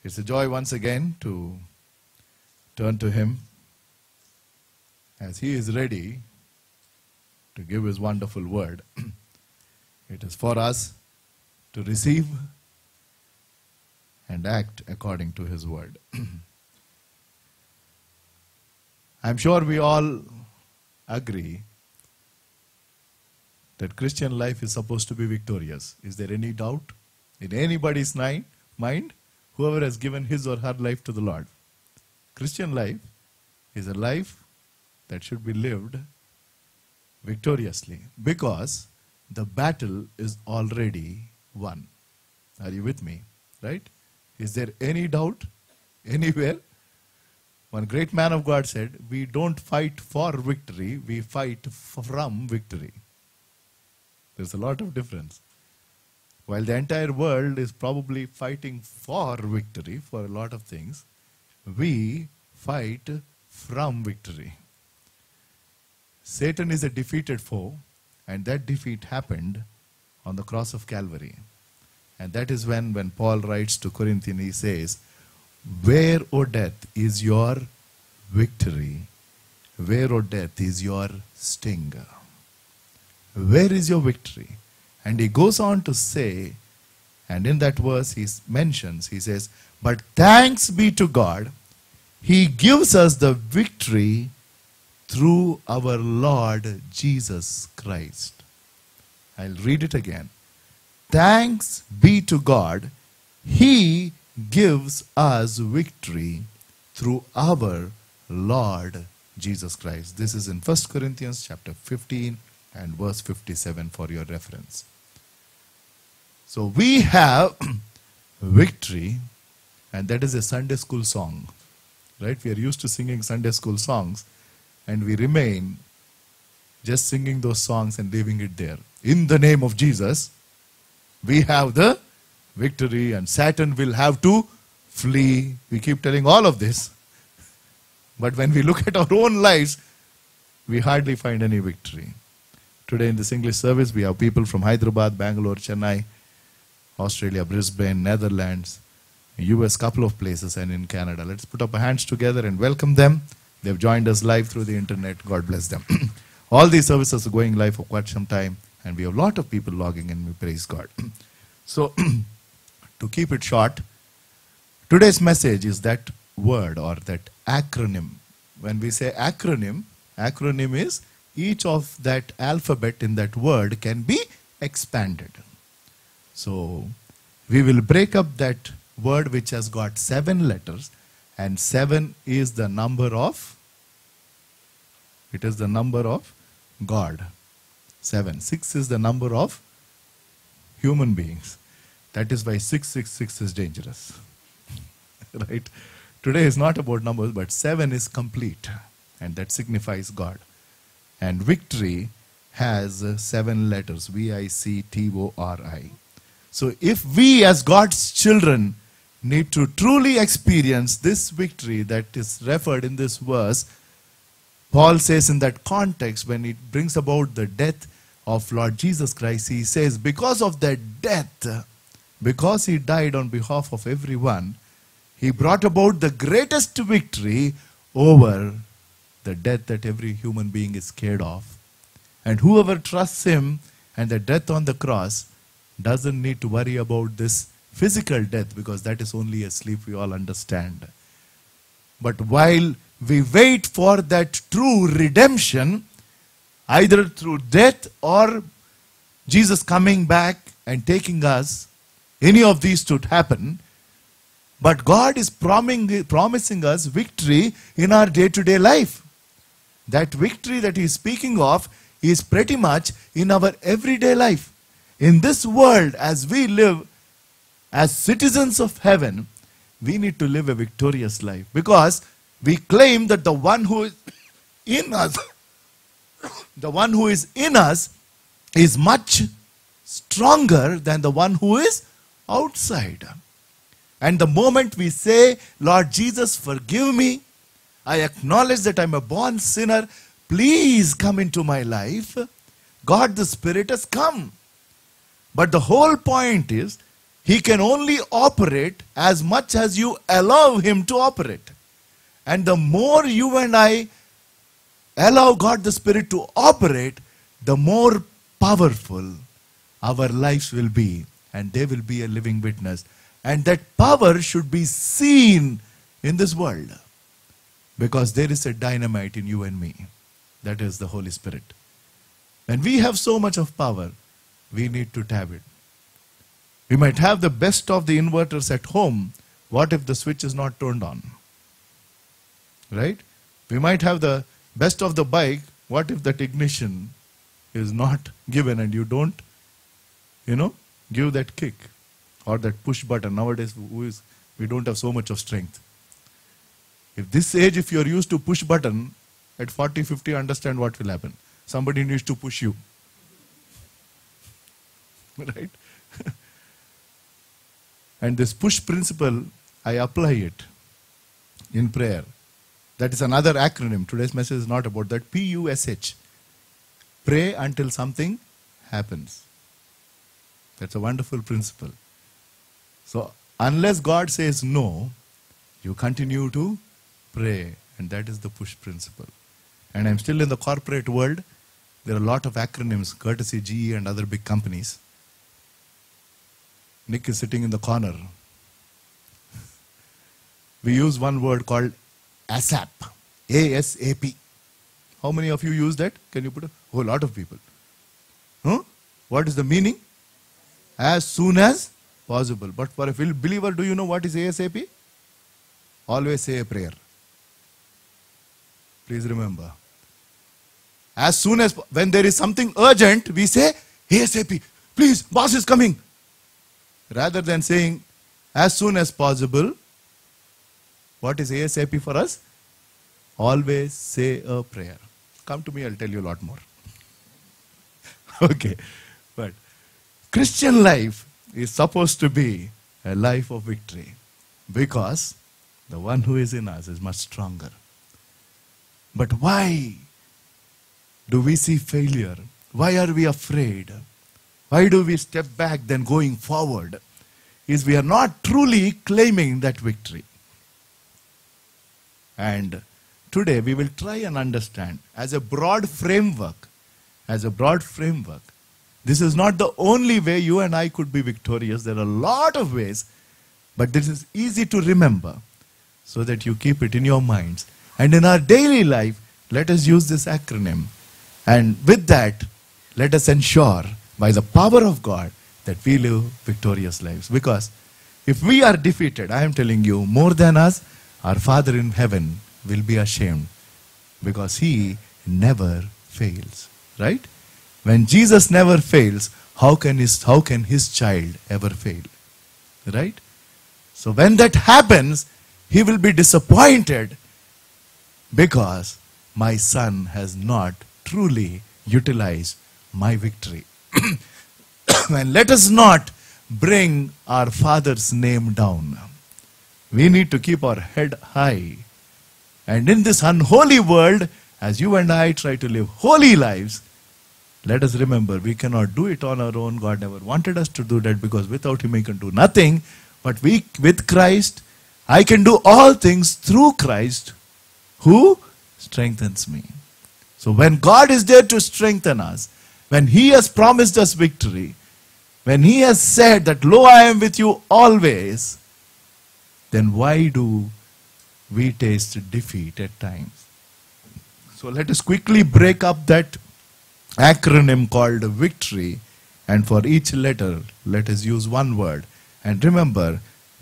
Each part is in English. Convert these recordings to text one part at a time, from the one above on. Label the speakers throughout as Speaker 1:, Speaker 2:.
Speaker 1: It's a joy once again to turn to Him as He is ready to give His wonderful word. It is for us to receive and act according to His word. I'm sure we all agree that Christian life is supposed to be victorious. Is there any doubt in anybody's mind? Whoever has given his or her life to the Lord. Christian life is a life that should be lived victoriously because the battle is already won. Are you with me? Right? Is there any doubt anywhere? One great man of God said, we don't fight for victory, we fight from victory. There's a lot of difference. While the entire world is probably fighting for victory for a lot of things, we fight from victory. Satan is a defeated foe, and that defeat happened on the cross of Calvary. And that is when Paul writes to Corinthians, he says, where, O death, is your victory? Where, O death, is your sting? Where is your victory? And he goes on to say, and in that verse he mentions, he says, but thanks be to God, He gives us the victory through our Lord Jesus Christ. I'll read it again. Thanks be to God, He gives us victory through our Lord Jesus Christ. This is in 1 Corinthians chapter 15 and verse 57 for your reference. So we have victory, and that is a Sunday school song. Right? We are used to singing Sunday school songs, and we remain just singing those songs and leaving it there. In the name of Jesus, we have the victory, and Satan will have to flee. We keep telling all of this. But when we look at our own lives, we hardly find any victory. Today in this English service, we have people from Hyderabad, Bangalore, Chennai, Australia, Brisbane, Netherlands, US, couple of places, and in Canada. Let's put up our hands together and welcome them. They've joined us live through the internet. God bless them. All these services are going live for quite some time, and we have a lot of people logging in. We praise God. So, to keep it short, today's message is that word or that acronym. When we say acronym is each of that alphabet in that word can be expanded. So, we will break up that word which has got 7 letters, and 7 is the number of, it is the number of God. 7. 6 is the number of human beings. That is why 666 is dangerous. Right? Today is not about numbers, but 7 is complete, and that signifies God. And victory has 7 letters, V-I-C-T-O-R-I. So if we as God's children need to truly experience this victory that is referred in this verse, Paul says in that context, when it brings about the death of Lord Jesus Christ, he says, because of that death, because He died on behalf of everyone, He brought about the greatest victory over the death that every human being is scared of. And whoever trusts Him and the death on the cross doesn't need to worry about this physical death, because that is only a sleep, we all understand. But while we wait for that true redemption, either through death or Jesus coming back and taking us, any of these could happen. But God is promising us victory in our day-to-day life. That victory that He is speaking of is pretty much in our everyday life. In this world, as we live as citizens of heaven, we need to live a victorious life, because we claim that the one who is in us, the one who is in us is much stronger than the one who is outside. And the moment we say, Lord Jesus, forgive me, I acknowledge that I'm a born sinner, please come into my life, God the Spirit has come. But the whole point is, He can only operate as much as you allow him to operate. And the more you and I allow God the Spirit to operate, the more powerful our lives will be. And they will be a living witness. And that power should be seen in this world. Because there is a dynamite in you and me. That is the Holy Spirit. And we have so much of power, we need to tap it. We might have the best of the inverters at home. What if the switch is not turned on? Right? We might have the best of the bike. What if that ignition is not given and you don't, give that kick or that push button? Nowadays, we don't have so much of strength. If this age, if you're used to push button, at 40, 50, understand what will happen. Somebody needs to push you. Right? And this push principle, I apply it in prayer. That is another acronym. Today's message is not about that. PUSH. Pray until something happens. That's a wonderful principle. So, unless God says no, you continue to pray. And that is the push principle. And I'm still in the corporate world. There are a lot of acronyms, courtesy GE and other big companies. Nick is sitting in the corner. We use one word called ASAP. ASAP. How many of you use that? Can you put a whole lot of people? Huh? What is the meaning? As soon as possible. But for a believer, do you know what is ASAP? Always say a prayer. Please remember. As soon as, when there is something urgent, we say ASAP. Please, boss is coming. Rather than saying as soon as possible, what is ASAP for us? Always say a prayer. Come to me, I'll tell you a lot more. Okay. But Christian life is supposed to be a life of victory. Because the one who is in us is much stronger. But why do we see failure? Why are we afraid? Why do we step back then going forward? Is we are not truly claiming that victory. And today we will try and understand as a broad framework, this is not the only way you and I could be victorious. There are a lot of ways, but this is easy to remember so that you keep it in your minds. And in our daily life, let us use this acronym. And with that, let us ensure by the power of God that we live victorious lives. Because if we are defeated, I am telling you, more than us, our Father in heaven will be ashamed. Because He never fails. Right? When Jesus never fails, how can His child ever fail? Right? So when that happens, He will be disappointed because my son has not truly utilized my victory. And let us not bring our Father's name down. We need to keep our head high. And in this unholy world, as you and I try to live holy lives, let us remember we cannot do it on our own. God never wanted us to do that, because without Him we can do nothing. But with Christ, I can do all things through Christ who strengthens me. So when God is there to strengthen us, when He has promised us victory, when He has said that, lo, I am with you always, then why do we taste defeat at times? So let us quickly break up that acronym called victory, and for each letter, let us use one word. And remember,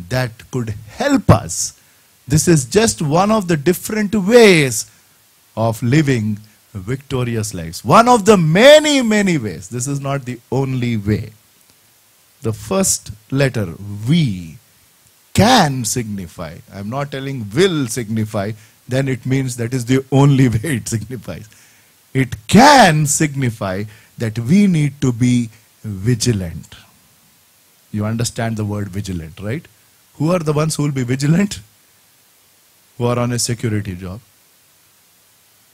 Speaker 1: that could help us. This is just one of the different ways of living victorious lives. One of the many, many ways. This is not the only way. The first letter, V, can signify. I'm not telling will signify. Then it means that is the only way it signifies. It can signify that we need to be vigilant. You understand the word vigilant, right? Who are the ones who will be vigilant? Who are on a security job.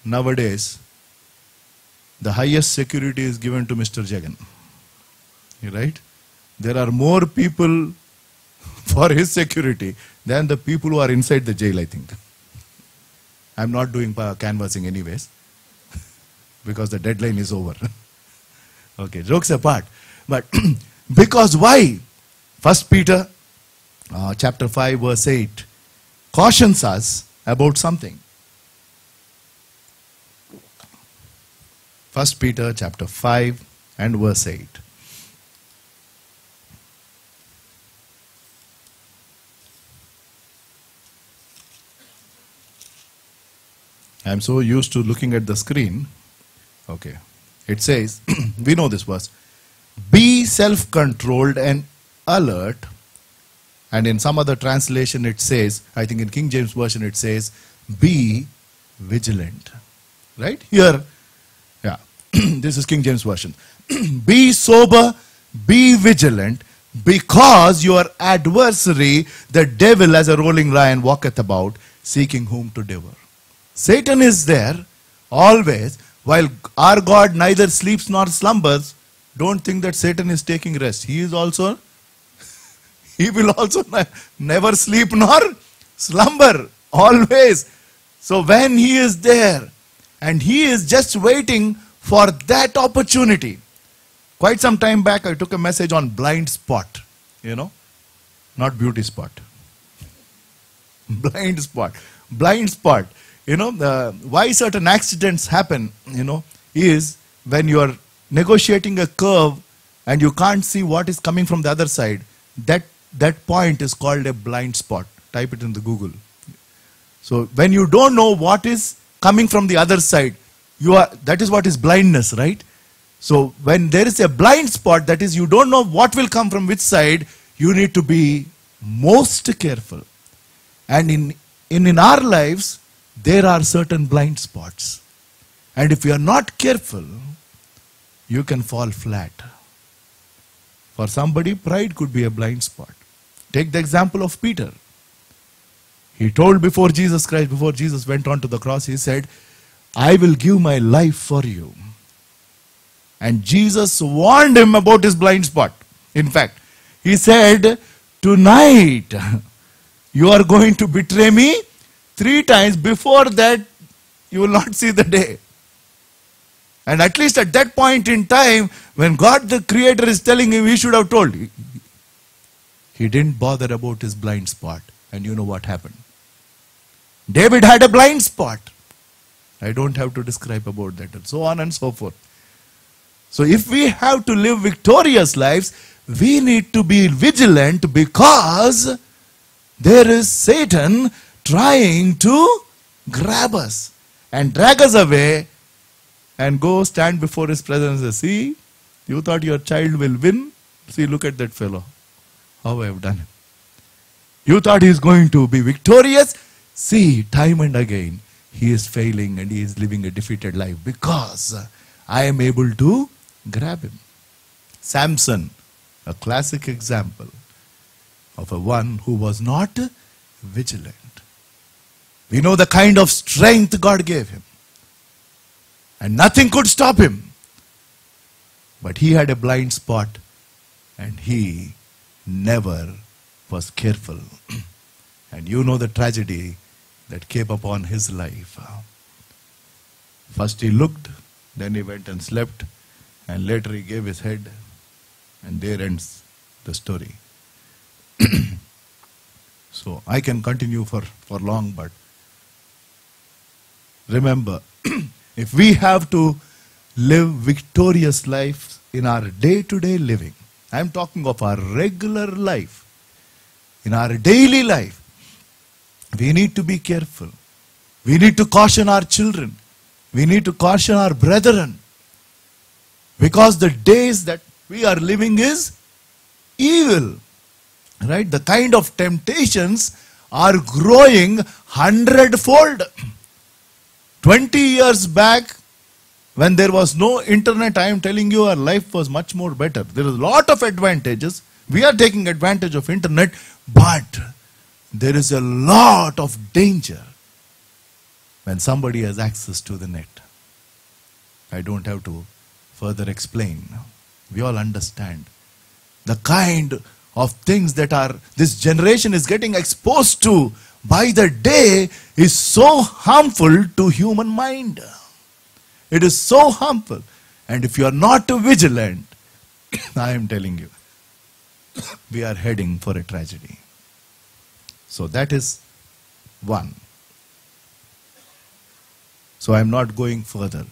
Speaker 1: Nowadays, the highest security is given to Mr. Jagan. Right? There are more people for his security than the people who are inside the jail, I think. I'm not doing canvassing anyways, because the deadline is over. Okay, jokes apart. But because why? 1 Peter chapter 5 verse 8 cautions us about something. 1 Peter chapter 5 and verse 8. I'm so used to looking at the screen. Okay. It says, we know this verse, be self-controlled and alert. And in some other translation it says, I think in King James Version it says, be vigilant. Right? Here, yeah, this is King James Version. Be sober, be vigilant, because your adversary, the devil as a rolling lion, walketh about, seeking whom to devour. Satan is there always. While our God neither sleeps nor slumbers, don't think that Satan is taking rest. He will also never sleep nor slumber. Always. So when he is there and he is just waiting for that opportunity. Quite some time back I took a message on blind spot. You know, not beauty spot. Blind spot. Blind spot. You know, why certain accidents happen, you know, is when you are negotiating a curve and you can't see what is coming from the other side. That point is called a blind spot. Type it in the Google. So when you don't know what is coming from the other side, that is what is blindness, right? So when there is a blind spot, that is you don't know what will come from which side, you need to be most careful. And in our lives, there are certain blind spots. And if you are not careful, you can fall flat. For somebody, pride could be a blind spot. Take the example of Peter. He told before Jesus Christ, before Jesus went on to the cross, he said, I will give my life for you. And Jesus warned him about his blind spot. In fact, he said, tonight you are going to betray me 3 times. Before that, you will not see the day. And at least at that point in time, when God the Creator is telling him, he should have told. He didn't bother about his blind spot. And you know what happened. David had a blind spot. I don't have to describe about that, and so on and so forth. So if we have to live victorious lives, we need to be vigilant, because there is Satan trying to grab us and drag us away and go stand before his presence and say, see, you thought your child will win. See, look at that fellow. How I have done it. You thought he is going to be victorious. See, time and again, he is failing and he is living a defeated life because I am able to grab him. Samson, a classic example of a one who was not vigilant. We know the kind of strength God gave him. And nothing could stop him. But he had a blind spot and he never was careful. And you know the tragedy that came upon his life. First he looked, then he went and slept, and later he gave his head, and there ends the story. So I can continue for long, but remember, if we have to live victorious life in our day-to-day living, I am talking of our regular life, in our daily life, we need to be careful. We need to caution our children. We need to caution our brethren. Because the days that we are living is evil. Right? The kind of temptations are growing 100-fold. 20 years back, when there was no internet, I am telling you, our life was much more better. There is a lot of advantages. We are taking advantage of internet, but there is a lot of danger when somebody has access to the net. I don't have to further explain. We all understand the kind of things that this generation is getting exposed to by the day is so harmful to human mind. It is so harmful. And if you are not vigilant, I am telling you, we are heading for a tragedy. So that is one. So I am not going further.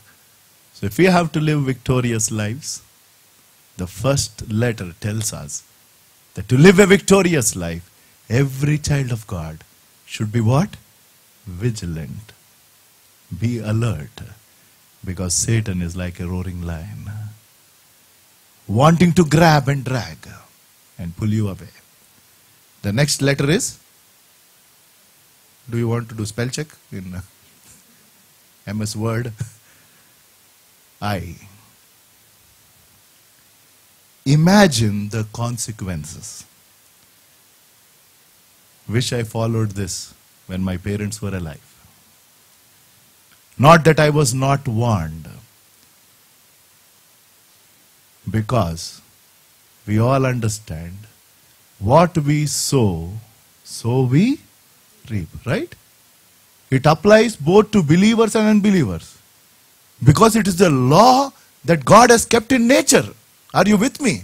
Speaker 1: So if we have to live victorious lives, the first letter tells us that to live a victorious life, every child of God should be what? Vigilant. Be alert. Because Satan is like a roaring lion, wanting to grab and drag and pull you away. The next letter is, do you want to do spell check in MS Word? I. Imagine the consequences. Wish I followed this when my parents were alive. Not that I was not warned. Because we all understand what we sow, so we reap, right? It applies both to believers and unbelievers. Because it is the law that God has kept in nature. Are you with me?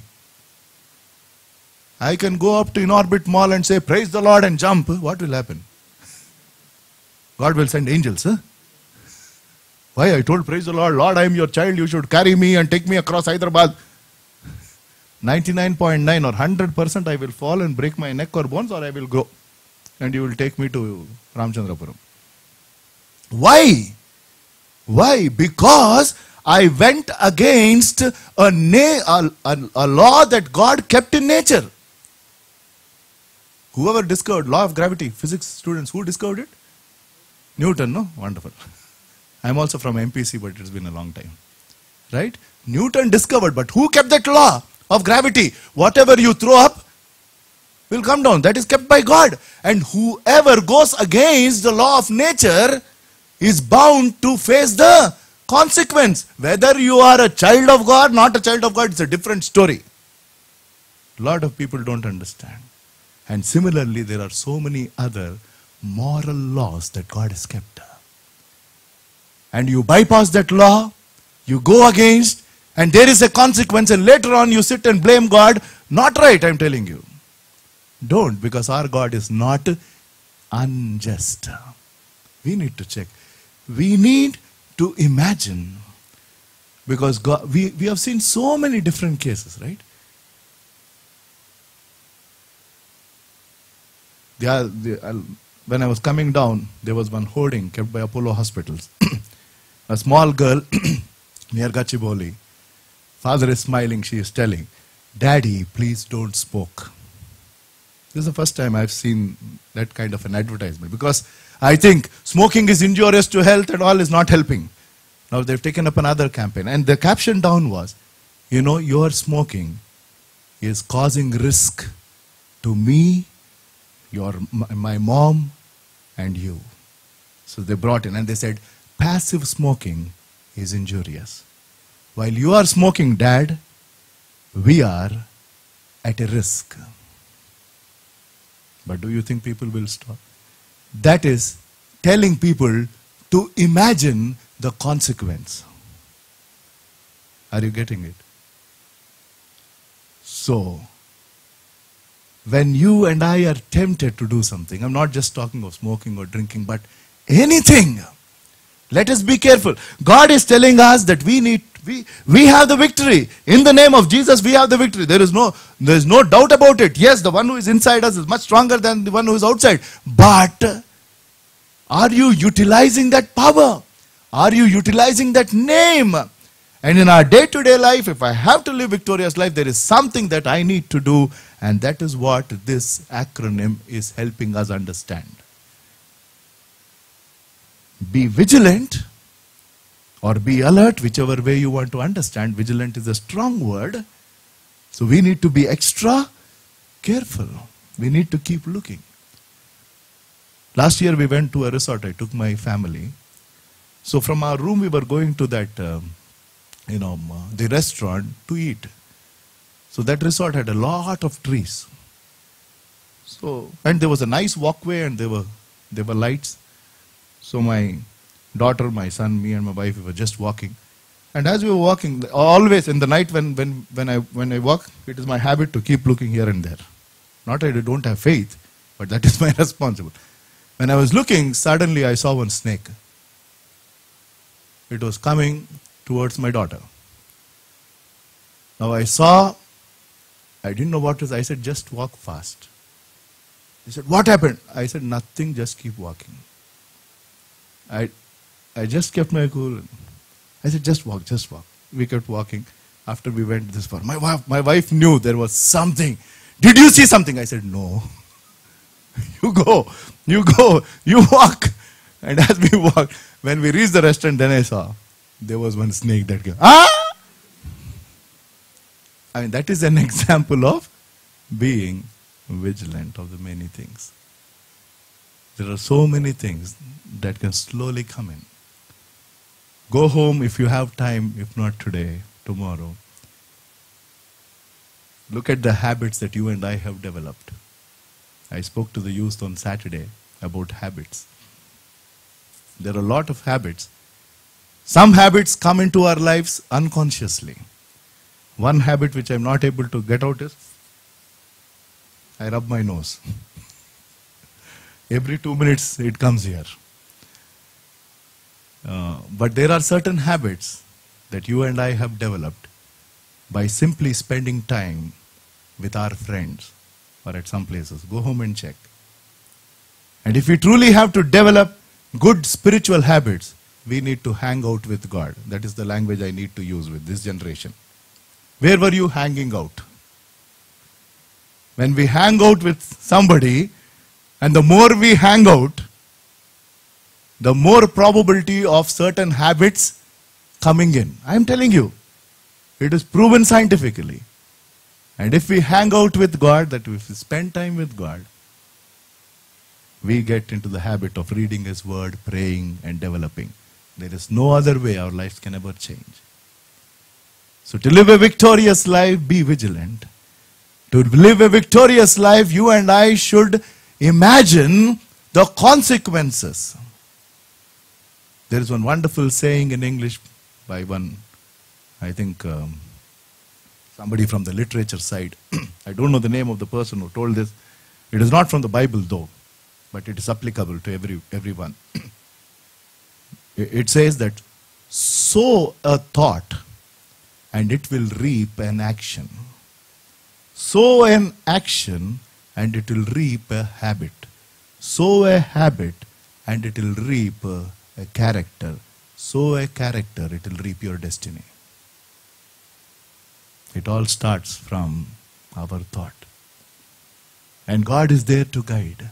Speaker 1: I can go up to In-Orbit Mall and say, praise the Lord, and jump. What will happen? God will send angels, huh? Why? I told, praise the Lord, Lord, I am your child, you should carry me and take me across Hyderabad. 99.9 or 100% I will fall and break my neck or bones, or I will go. And you will take me to Ramchandrapuram. Why? Why? Because I went against a law that God kept in nature. Whoever discovered law of gravity, physics students, who discovered it? Newton, no? Wonderful. I'm also from MPC, but it's been a long time. Right? Newton discovered, but who kept that law of gravity? Whatever you throw up will come down. That is kept by God. And whoever goes against the law of nature is bound to face the consequence. Whether you are a child of God, not a child of God, it's a different story. A lot of people don't understand. And similarly, there are so many other moral laws that God has kept. And you bypass that law, you go against, and there is a consequence, and later on you sit and blame God. Not right, I'm telling you. Don't, because our God is not unjust. We need to check. We need to imagine, because God, we have seen so many different cases, right? When I was coming down, there was one hoarding kept by Apollo Hospitals. A small girl near Gachibowli. Father is smiling, she is telling, Daddy, please don't smoke. This is the first time I've seen that kind of an advertisement, because I think smoking is injurious to health and all is not helping. Now they've taken up another campaign, and the caption down was, you know, your smoking is causing risk to me, my mom, and you. So they brought in and they said, passive smoking is injurious. While you are smoking, Dad, we are at a risk. But do you think people will stop? That is telling people to imagine the consequence. Are you getting it? So, when you and I are tempted to do something, I'm not just talking of smoking or drinking, but anything, let us be careful. God is telling us that we have the victory. In the name of Jesus, we have the victory. There is no doubt about it. Yes, the one who is inside us is much stronger than the one who is outside. But are you utilizing that power? Are you utilizing that name? And in our day-to-day life, if I have to live victorious life, there is something that I need to do, and that is what this acronym is helping us understand. Be vigilant or be alert, whichever way you want to understand. Vigilant is a strong word. So we need to be extra careful. We need to keep looking. Last year we went to a resort. I took my family. So from our room we were going to that, the restaurant to eat. So that resort had a lot of trees. So, and there was a nice walkway and there were lights. So my daughter, my son, me and my wife, we were just walking. And as we were walking, always in the night when I walk, it is my habit to keep looking here and there. Not that I don't have faith, but that is my responsibility. When I was looking, suddenly I saw one snake. It was coming towards my daughter. Now I didn't know what it was. I said, just walk fast. He said, what happened? I said, nothing, just keep walking. I just kept my cool. I said, just walk, just walk. We kept walking. After we went this far, my wife knew there was something. Did you see something? I said, no. You go, you walk. And as we walked, when we reached the restaurant, then I saw there was one snake that came. Ah! I mean, that is an example of being vigilant of the many things. There are so many things that can slowly come in. Go home if you have time, if not today, tomorrow. Look at the habits that you and I have developed. I spoke to the youth on Saturday about habits. There are a lot of habits. Some habits come into our lives unconsciously. One habit which I'm not able to get out is, I rub my nose. Every 2 minutes it comes here. But there are certain habits that you and I have developed by simply spending time with our friends or at some places. Go home and check. And if we truly have to develop good spiritual habits, we need to hang out with God. That is the language I need to use with this generation. Where were you hanging out? When we hang out with somebody, and the more we hang out, the more probability of certain habits coming in. I am telling you, it is proven scientifically. And if we hang out with God, that if we spend time with God, we get into the habit of reading His Word, praying and developing. There is no other way our lives can ever change. So to live a victorious life, be vigilant. To live a victorious life, you and I should imagine the consequences. There is one wonderful saying in English by one, I think, somebody from the literature side. I don't know the name of the person who told this. It is not from the Bible though, but it is applicable to everyone. It says that, sow a thought and it will reap an action. Sow an action and it will reap a habit. Sow a habit and it will reap a character. Sow a character, it will reap your destiny. It all starts from our thought. And God is there to guide.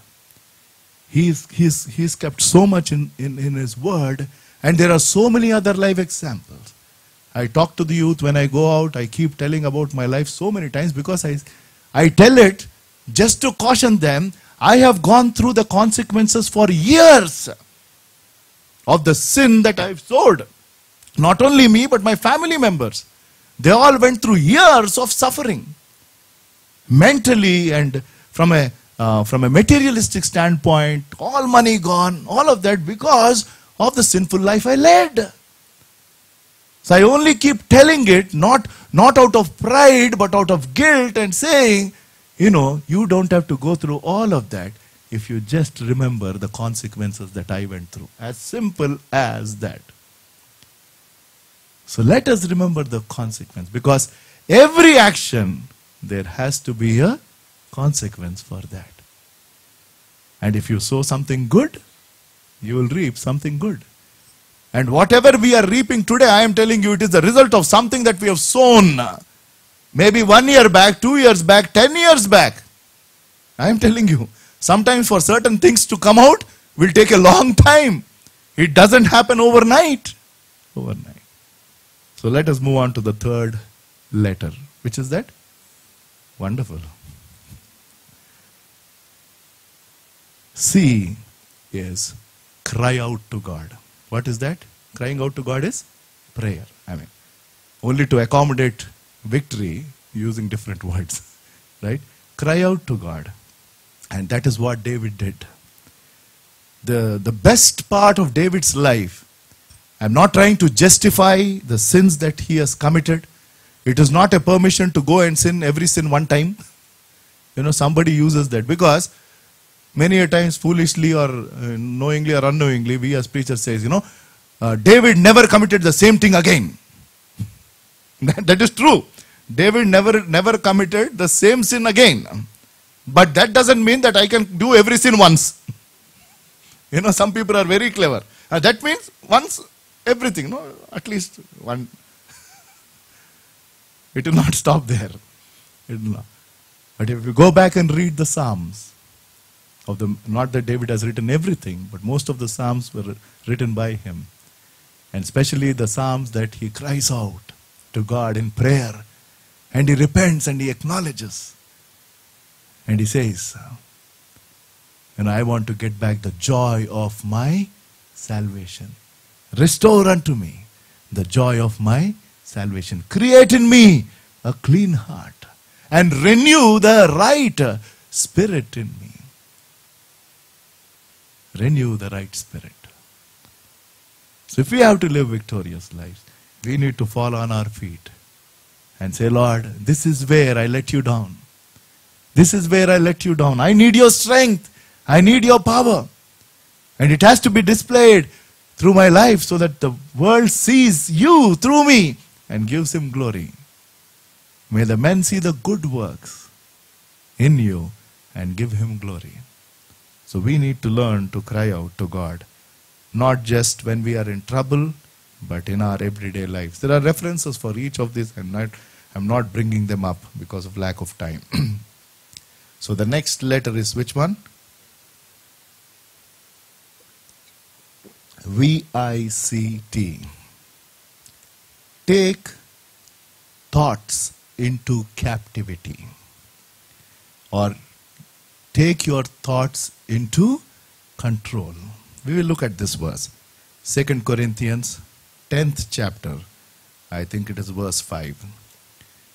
Speaker 1: He's kept so much in His Word, and there are so many other life examples. I talk to the youth when I go out. I keep telling about my life so many times because I tell it just to caution them. I have gone through the consequences for years of the sin that I've sowed. Not only me, but my family members. They all went through years of suffering. Mentally and from a materialistic standpoint, all money gone, all of that because of the sinful life I led. So I only keep telling it, not out of pride, but out of guilt and saying, you don't have to go through all of that if you just remember the consequences that I went through. As simple as that. So let us remember the consequence, because every action, there has to be a consequence for that. And if you sow something good, you will reap something good. And whatever we are reaping today, I am telling you, it is the result of something that we have sown. Maybe 1 year back, 2 years back, 10 years back. I am telling you, sometimes for certain things to come out will take a long time. It doesn't happen overnight. So let us move on to the third letter. Which is that? Wonderful. C is cry out to God. What is that? Crying out to God is prayer. Only to accommodate victory using different words. Right? Cry out to God. And that is what David did. The best part of David's life, I'm not trying to justify the sins that he has committed. It is not a permission to go and sin every sin one time. Somebody uses that because many a times foolishly or knowingly or unknowingly, we as preachers says, David never committed the same thing again. That is true. David never committed the same sin again. But that doesn't mean that I can do every sin once. Some people are very clever. That means once everything, at least one. It will not stop there. It will not. But if you go back and read the Psalms, not that David has written everything, but most of the Psalms were written by him. And especially the Psalms that he cries out to God in prayer, and he repents and he acknowledges. And he says, I want to get back the joy of my salvation. Restore unto me the joy of my salvation. Create in me a clean heart and renew the right spirit in me. Renew the right spirit. So if we have to live victorious lives, we need to fall on our feet and say, Lord, this is where I let you down. This is where I let you down. I need your strength. I need your power. And it has to be displayed through my life so that the world sees you through me and gives him glory. May the men see the good works in you and give him glory. So we need to learn to cry out to God, not just when we are in trouble, but in our everyday lives. There are references for each of these. I'm not bringing them up because of lack of time. So the next letter is which one? V-I-C-T. Take thoughts into captivity. Or take your thoughts into control. We will look at this verse. 2 Corinthians 10th chapter. I think it is verse 5.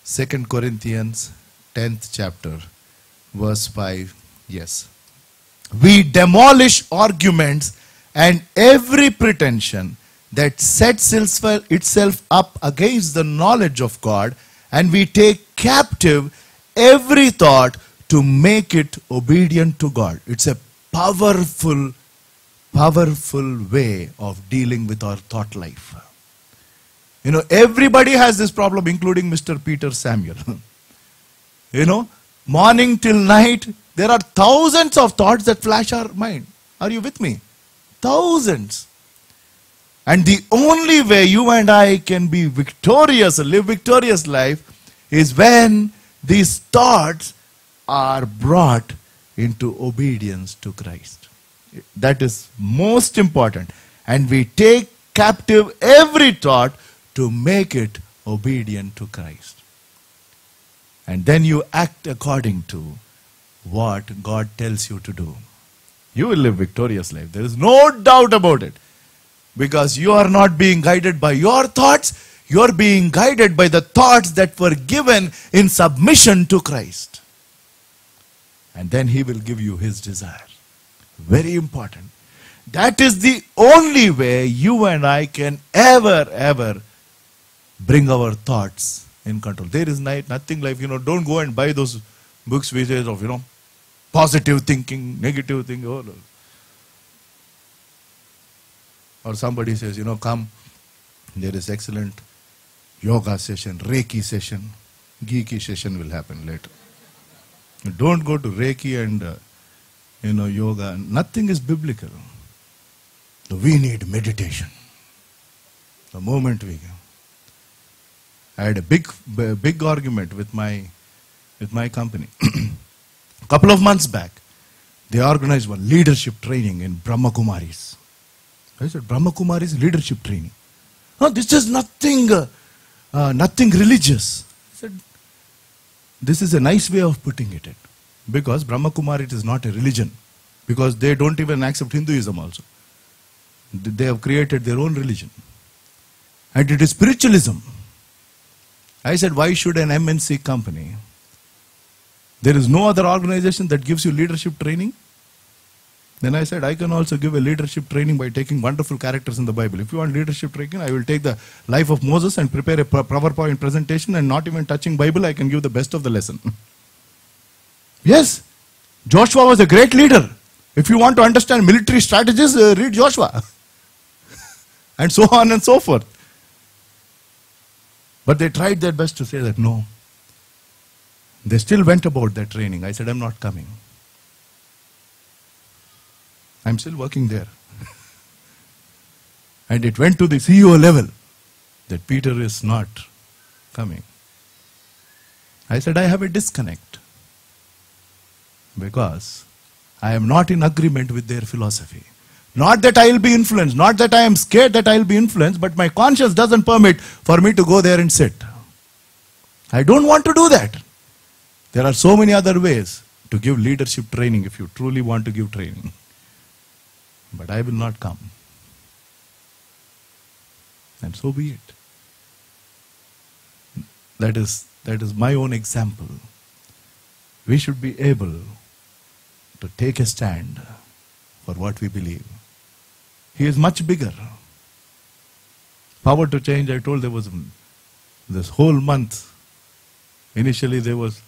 Speaker 1: 2 Corinthians 10th chapter. Verse 5. Yes. We demolish arguments and every pretension that sets itself up against the knowledge of God, and we take captive every thought to make it obedient to God. It's a powerful way of dealing with our thought life. Everybody has this problem, including Mr. Peter Samuel. Morning till night, there are thousands of thoughts that flash our mind. Are you with me? Thousands. And the only way you and I can be victorious, live victorious life, is when these thoughts are brought into obedience to Christ. That is most important. And we take captive every thought to make it obedient to Christ. And then you act according to what God tells you to do. You will live victorious life. There is no doubt about it. Because you are not being guided by your thoughts. You are being guided by the thoughts that were given in submission to Christ. And then he will give you his desire. Very important. That is the only way you and I can ever bring our thoughts in control. There is nothing like, don't go and buy those books which is of, positive thinking, negative thinking. Oh, no. Or somebody says, come, there is excellent yoga session, Reiki session, geeky session will happen later. Don't go to Reiki and, yoga. Nothing is biblical. So we need meditation. The moment we go. I had a big argument with my company. A couple of months back, they organized one leadership training in Brahma Kumaris. I said, Brahma Kumaris leadership training. Oh, this is nothing religious. I said, this is a nice way of putting it. Because Brahma Kumaris is not a religion. Because they don't even accept Hinduism also. They have created their own religion. And it is spiritualism. I said, why should an MNC company There is no other organization that gives you leadership training. Then I said, I can also give a leadership training by taking wonderful characters in the Bible. If you want leadership training, I will take the life of Moses and prepare a PowerPoint presentation, and not even touching Bible, I can give the best of the lesson. Yes, Joshua was a great leader. If you want to understand military strategies, read Joshua. And so on and so forth. But they tried their best to say that no. They still went about their training. I said, I'm not coming. I'm still working there. And it went to the CEO level that Peter is not coming. I said, I have a disconnect. Because I am not in agreement with their philosophy. Not that I will be influenced, not that I am scared that I will be influenced, but my conscience doesn't permit for me to go there and sit. I don't want to do that. There are so many other ways to give leadership training if you truly want to give training. But I will not come. And so be it. That is my own example. We should be able to take a stand for what we believe. He is much bigger. Power to Change, I told there was this whole month. Initially there was,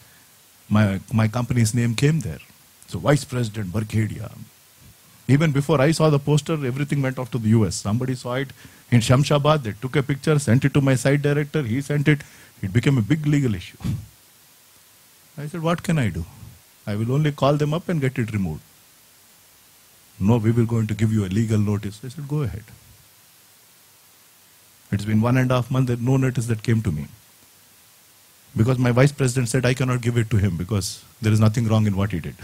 Speaker 1: my company's name came there. So Vice President Barkhadia. Even before I saw the poster, everything went off to the US. Somebody saw it in Shamshabad. They took a picture, sent it to my site director. He sent it. It became a big legal issue. I said, what can I do? I will only call them up and get it removed. No, we will going to give you a legal notice. I said, go ahead. It's been 1.5 months, there's no notice that came to me. Because my vice president said I cannot give it to him because there is nothing wrong in what he did.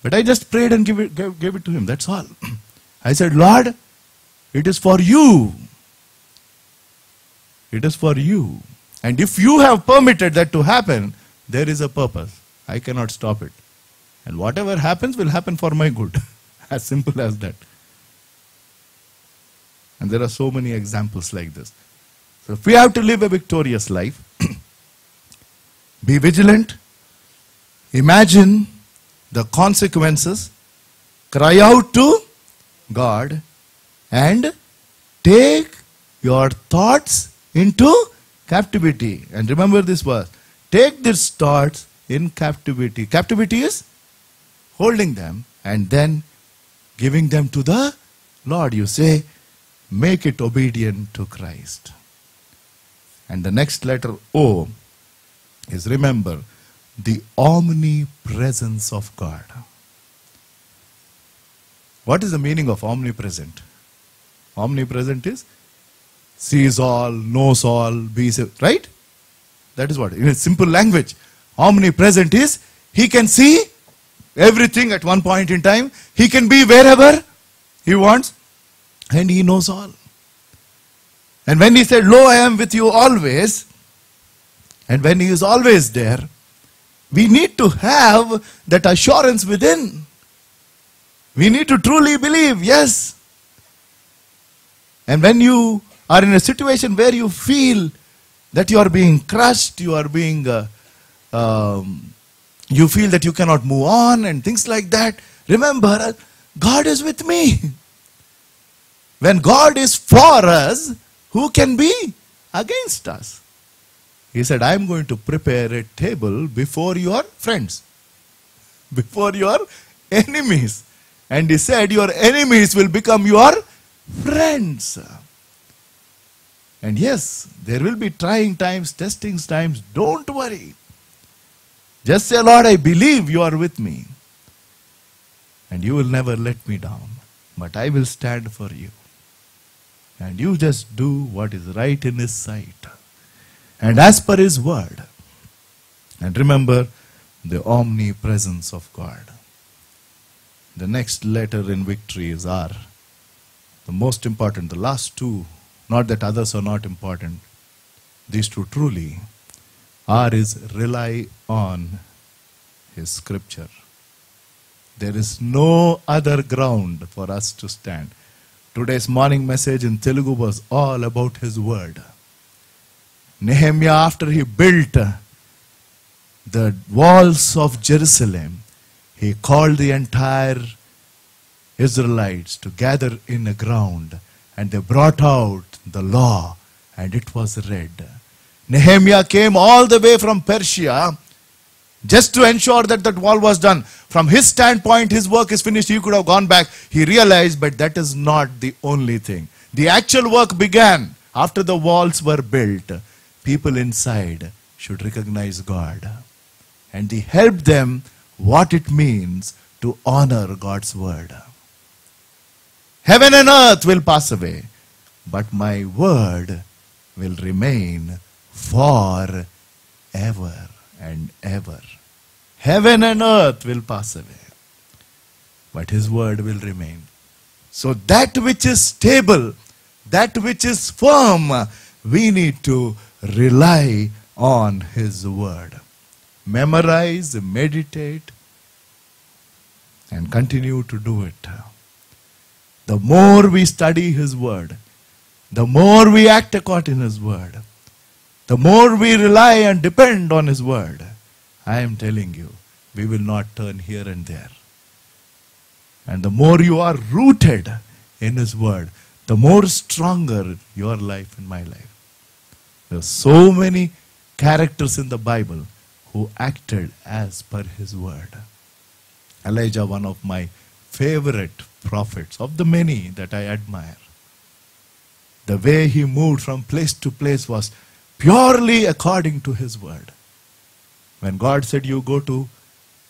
Speaker 1: But I just prayed and gave it to him. That's all. I said, Lord, it is for you. It is for you. And if you have permitted that to happen, there is a purpose. I cannot stop it. And whatever happens will happen for my good. As simple as that. And there are so many examples like this. So if we have to live a victorious life, be vigilant, imagine the consequences, cry out to God, and take your thoughts into captivity. And remember this verse. Take these thoughts in captivity. Captivity is holding them and then giving them to the Lord. You say, make it obedient to Christ. And the next letter O is, remember, the omnipresence of God. What is the meaning of omnipresent? Omnipresent is sees all, knows all, right? That is what, in a simple language. Omnipresent is, he can see everything at one point in time. He can be wherever he wants, and he knows all. And when he said, lo, I am with you always, and when he is always there, we need to have that assurance within. We need to truly believe, yes. And when you are in a situation where you feel that you are being crushed, you are being, you feel that you cannot move on and things like that, remember, God is with me. When God is for us, who can be against us? He said, I am going to prepare a table before your friends, before your enemies. And he said, your enemies will become your friends. And yes, there will be trying times, testing times. Don't worry. Just say, Lord, I believe you are with me. And you will never let me down. But I will stand for you. And you just do what is right in his sight. And as per his word. And remember the omnipresence of God. The next letter in victory is R. The most important, the last two, not that others are not important. These two truly. R is rely on his scripture. There is no other ground for us to stand. Today's morning message in Telugu was all about his word. Nehemiah, after he built the walls of Jerusalem, he called the entire Israelites to gather in a ground, and they brought out the law, and it was read. Nehemiah came all the way from Persia just to ensure that that wall was done. From his standpoint, his work is finished. He could have gone back. He realized, but that is not the only thing. The actual work began after the walls were built. People inside should recognize God. And he helped them what it means to honor God's word. Heaven and earth will pass away, but my word will remain forever and ever. Heaven and earth will pass away, but his word will remain. So that which is stable, that which is firm, we need to rely on his word. Memorize, meditate, and continue to do it. The more we study his word, the more we act according to his word, the more we rely and depend on his word, I am telling you, we will not turn here and there. And the more you are rooted in his word, the more stronger your life and my life. There are so many characters in the Bible who acted as per his word. Elijah, one of my favorite prophets, of the many that I admire. The way he moved from place to place was purely according to his word. When God said, you go to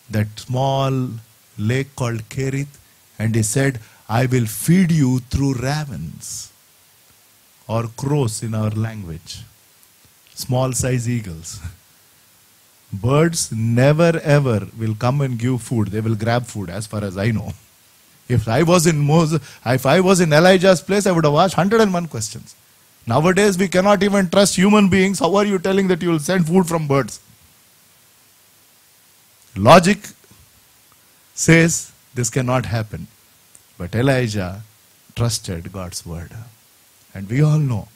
Speaker 1: that small lake called Kerith, and he said, I will feed you through ravens, or crows in our language, small size eagles. Birds never ever will come and give food. They will grab food, as far as I know. If I was in Elijah's place, I would have asked 101 questions. Nowadays, we cannot even trust human beings. How are you telling that you will send food from birds? Logic says this cannot happen. But Elijah trusted God's word. And we all know,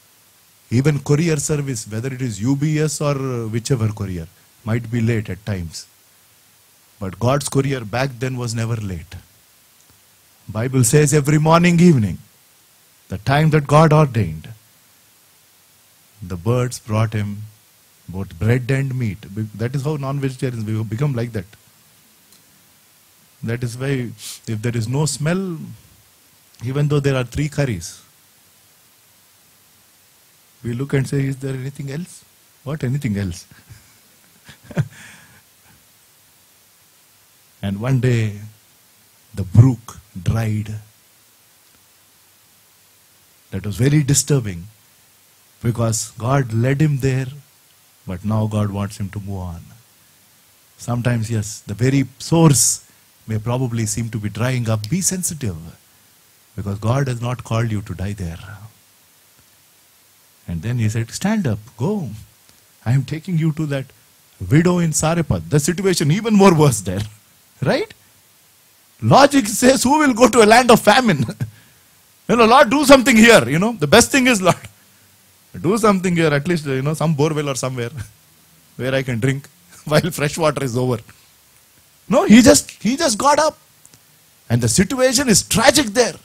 Speaker 1: even courier service, whether it is UBS or whichever courier, might be late at times. But God's courier back then was never late. Bible says every morning, evening, the time that God ordained, the birds brought him both bread and meat. That is how non-vegetarians become like that. That is why if there is no smell, even though there are 3 curries, we look and say, is there anything else? What anything else? And one day, the brook dried. That was very disturbing, because God led him there, but now God wants him to move on. Sometimes, yes, the very source may probably seem to be drying up. Be sensitive, because God has not called you to die there. And then he said, stand up, go. I am taking you to that widow in Sarepta. The situation even more worse there. Right? Logic says, who will go to a land of famine? Lord, do something here. The best thing is, Lord, do something here, at least, some borewell or somewhere where I can drink while fresh water is over. No, he just got up. And the situation is tragic there.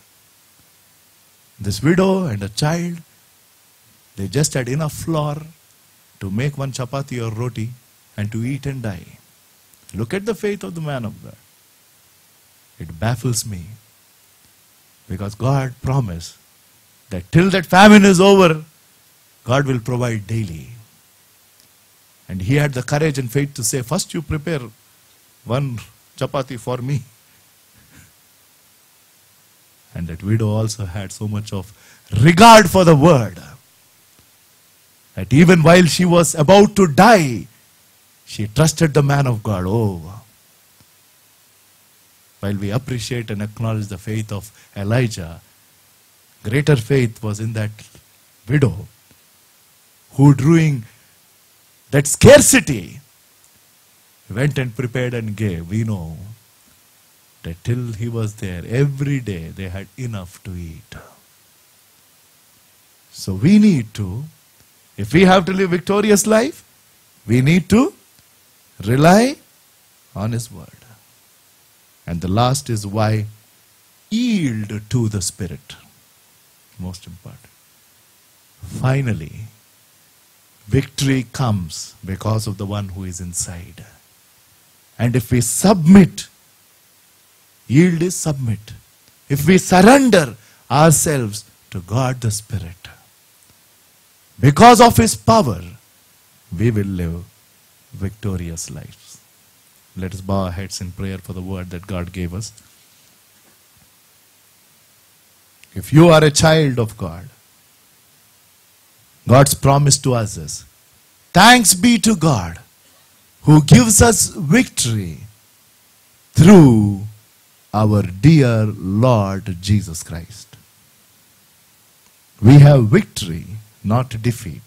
Speaker 1: This widow and a child, they just had enough flour to make one chapati or roti and to eat and die. Look at the faith of the man of God. It baffles me, because God promised that till that famine is over, God will provide daily. And he had the courage and faith to say, first you prepare one chapati for me. And that widow also had so much of regard for the word, that even while she was about to die, she trusted the man of God. Oh, while we appreciate and acknowledge the faith of Elijah, greater faith was in that widow, who during that scarcity went and prepared and gave. We know that till he was there, every day they had enough to eat. So we need to, if we have to live victorious life, we need to Rely on His word. And the last is why? Yield to the Spirit. Most important. Finally, victory comes because of the one who is inside. And if we submit, yield is submit. If we surrender ourselves to God the Spirit, because of His power, we will live victorious lives. Let us bow our heads in prayer for the word that God gave us. If you are a child of God, God's promise to us is, thanks be to God who gives us victory through our dear Lord Jesus Christ. We have victory, not defeat.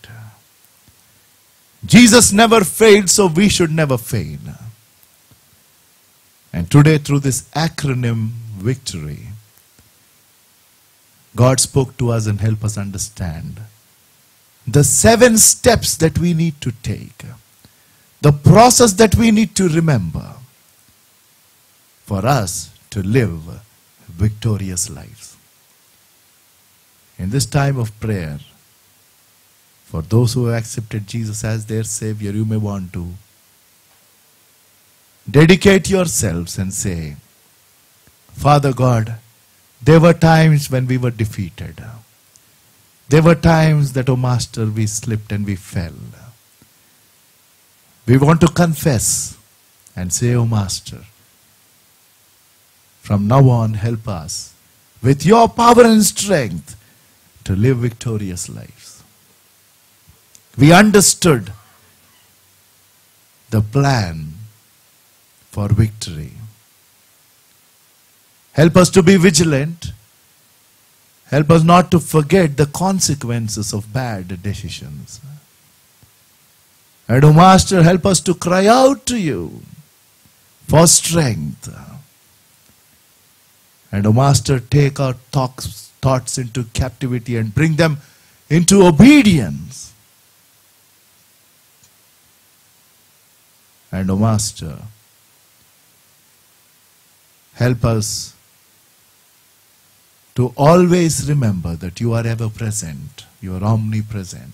Speaker 1: Jesus never failed, so we should never fail. And today, through this acronym victory, God spoke to us and helped us understand the 7 steps that we need to take, the process that we need to remember for us to live victorious lives. In this time of prayer, for those who have accepted Jesus as their Savior, you may want to dedicate yourselves and say, Father God, there were times when we were defeated. There were times that, oh Master, we slipped and we fell. We want to confess and say, oh Master, from now on help us with your power and strength to live victorious lives. We understood the plan for victory. Help us to be vigilant. Help us not to forget the consequences of bad decisions. And, oh Master, help us to cry out to you for strength. And, oh Master, take our thoughts into captivity and bring them into obedience. And, oh Master, help us to always remember that you are ever present, you are omnipresent.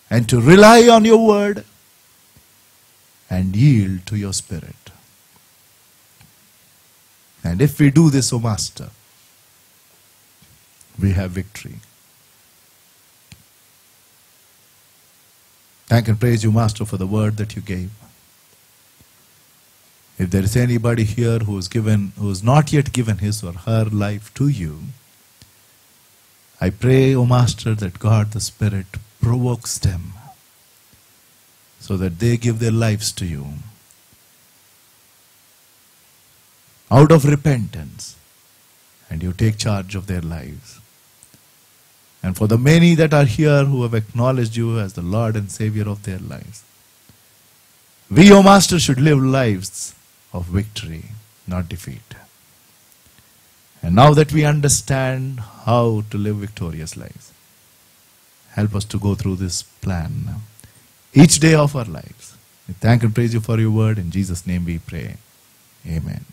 Speaker 1: And to rely on your word and yield to your Spirit. And if we do this, O Master, we have victory. Thank and praise you, Master, for the word that you gave. If there is anybody here who is not yet given his or her life to you, I pray, O Master, that God the Spirit provokes them so that they give their lives to you out of repentance, and you take charge of their lives. And for the many that are here who have acknowledged you as the Lord and Savior of their lives, we, O Master, should live lives of victory, not defeat. And now that we understand how to live victorious lives, help us to go through this plan each day of our lives. We thank and praise you for your word. In Jesus' name we pray. Amen.